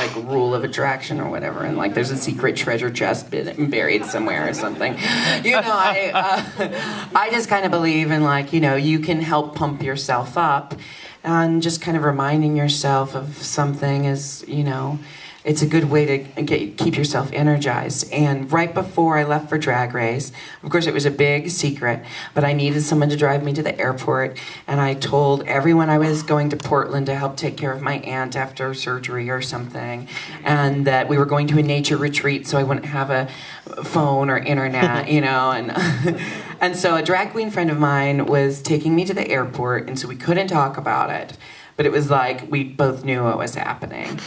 like rule of attraction or whatever, and like there's a secret treasure chest buried somewhere or something. You know, I just kind of believe in like, you know, you can help pump yourself up, and just kind of reminding yourself of something is, you know, it's a good way to keep yourself energized. And right before I left for Drag Race, of course it was a big secret, but I needed someone to drive me to the airport, and I told everyone I was going to Portland to help take care of my aunt after surgery or something, and that we were going to a nature retreat so I wouldn't have a phone or internet, you know, and and so a drag queen friend of mine was taking me to the airport, and so we couldn't talk about it. But it was like, we both knew what was happening.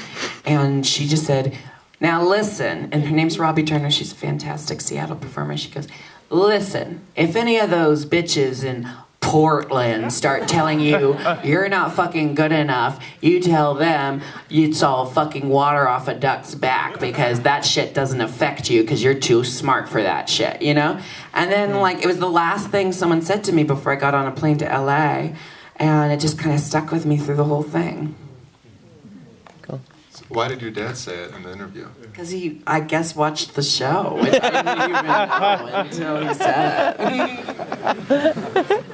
And she just said, now listen, and her name's Robbie Turner, she's a fantastic Seattle performer. She goes, listen, if any of those bitches in Portland start telling you you're not fucking good enough, you tell them you'd solve fucking water off a duck's back, because that shit doesn't affect you because you're too smart for that shit, you know? And then like, it was the last thing someone said to me before I got on a plane to LA. And it just kind of stuck with me through the whole thing. Cool. So why did your dad say it in the interview? Because he, I guess, watched the show, which I didn't even know until he said it.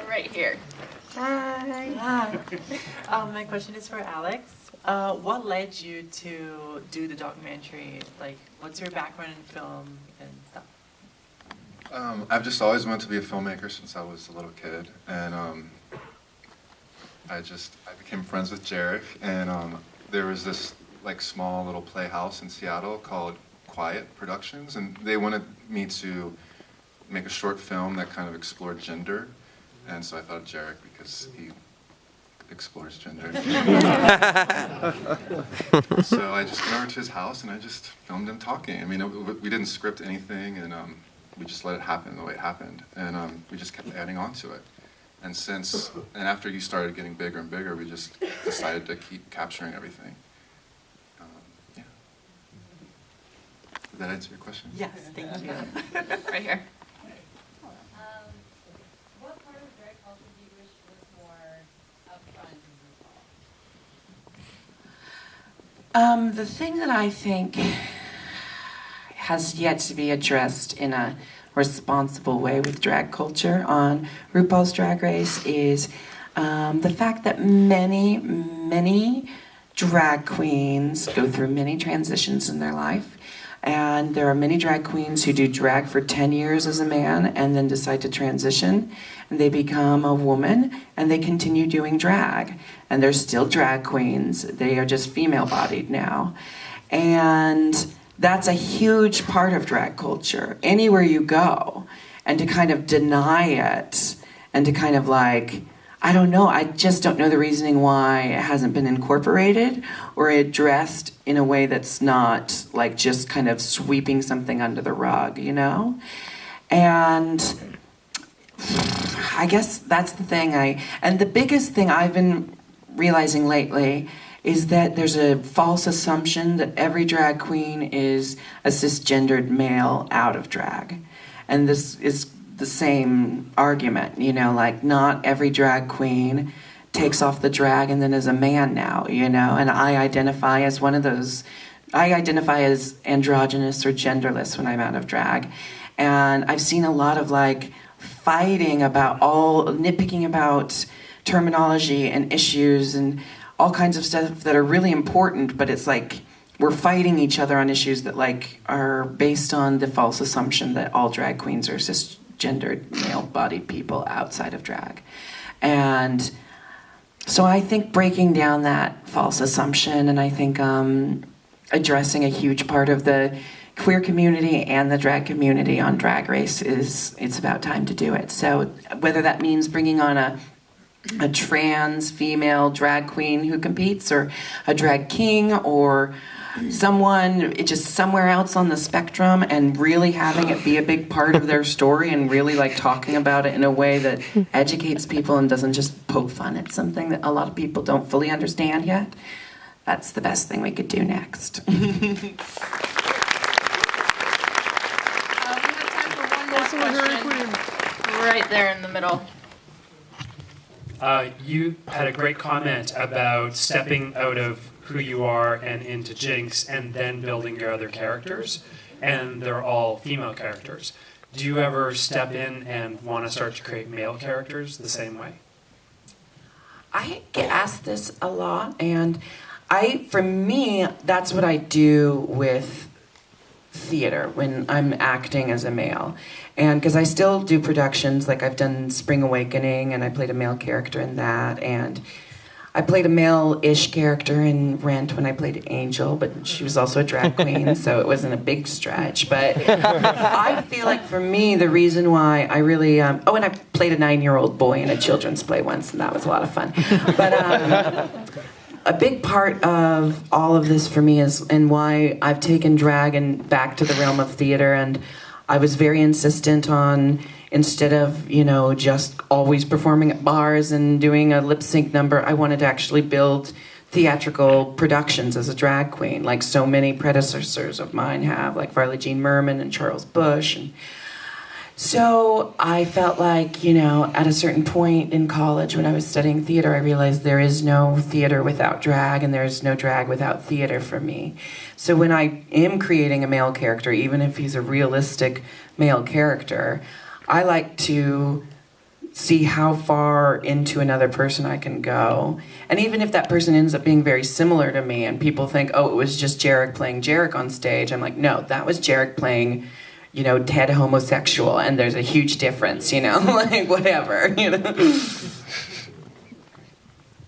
Right here. Hi. My question is for Alex. What led you to do the documentary? Like, what's your background in film and stuff? I've just always wanted to be a filmmaker since I was a little kid, and I became friends with Jarek, and there was this like small little playhouse in Seattle called Quiet Productions, and they wanted me to make a short film that kind of explored gender, and so I thought of Jarek because he explores gender. So I just went over to his house and I just filmed him talking. I mean, we didn't script anything, and we just let it happen the way it happened, and we just kept adding on to it. And after you started getting bigger and bigger, we just decided to keep capturing everything. Yeah. Did that answer your question? Yes, thank you. Right here. What part of drag culture do you wish was more upfront in RuPaul? The thing that I think has yet to be addressed in a responsible way with drag culture on RuPaul's Drag Race is the fact that many drag queens go through many transitions in their life. And there are many drag queens who do drag for 10 years as a man and then decide to transition, and they become a woman and they continue doing drag. And they're still drag queens, they are just female-bodied now. And that's a huge part of drag culture, anywhere you go. And to kind of deny it, and to kind of like, I don't know, I just don't know the reasoning why it hasn't been incorporated or addressed in a way that's not like just kind of sweeping something under the rug, you know? And I guess that's the thing and the biggest thing I've been realizing lately is that there's a false assumption that every drag queen is a cisgendered male out of drag. And this is the same argument, you know, like not every drag queen takes off the drag and then is a man now, you know, and I identify as one of those. I identify as androgynous or genderless when I'm out of drag. And I've seen a lot of like fighting about nitpicking about terminology and issues and all kinds of stuff that are really important, but it's like we're fighting each other on issues that like are based on the false assumption that all drag queens are cisgendered male-bodied people outside of drag. And so I think breaking down that false assumption, and I think addressing a huge part of the queer community and the drag community on Drag Race it's about time to do it. So whether that means bringing on a trans female drag queen who competes, or a drag king, or someone just somewhere else on the spectrum, and really having it be a big part of their story and really like talking about it in a way that educates people and doesn't just poke fun at something that a lot of people don't fully understand yet. That's the best thing we could do next. We have time for one more question. Right there in the middle. You had a great comment about stepping out of who you are and into Jinkx, and then building your other characters, and they're all female characters. Do you ever step in and want to start to create male characters the same way? I get asked this a lot, and for me, that's what I do with theater when I'm acting as a male. And because I still do productions, like I've done Spring Awakening, and I played a male character in that, and I played a male-ish character in Rent when I played Angel, but she was also a drag queen, so it wasn't a big stretch. But I feel like for me, the reason why I really... oh, and I played a 9-year-old boy in a children's play once, and that was a lot of fun. But a big part of all of this for me is, and why I've taken drag and back to the realm of theater, and I was very insistent on, instead of, you know, just always performing at bars and doing a lip sync number, I wanted to actually build theatrical productions as a drag queen, like so many predecessors of mine have, like Farley Jean Merman and Charles Busch. And so I felt like, you know, at a certain point in college when I was studying theater, I realized there is no theater without drag, and there is no drag without theater for me. So when I am creating a male character, even if he's a realistic male character, I like to see how far into another person I can go. And even if that person ends up being very similar to me and people think, oh, it was just Jarek playing Jarek on stage, I'm like, no, that was Jarek playing, you know, dead homosexual, and there's a huge difference, you know, like whatever, you know.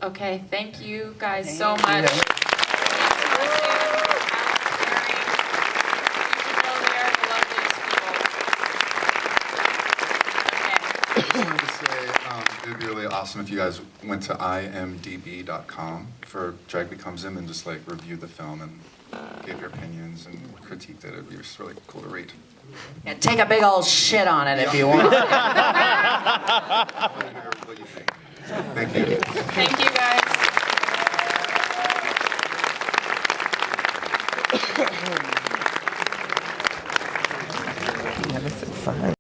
Okay, thank you guys so much. It would be really awesome if you guys went to imdb.com for Drag Becomes Him and just like reviewed the film and gave your opinions and critiqued it. It'd be just really cool to read. Yeah, take a big old shit on it if you want. I want to hear what you think. Thank you. Thank you guys. Yeah, that's fine.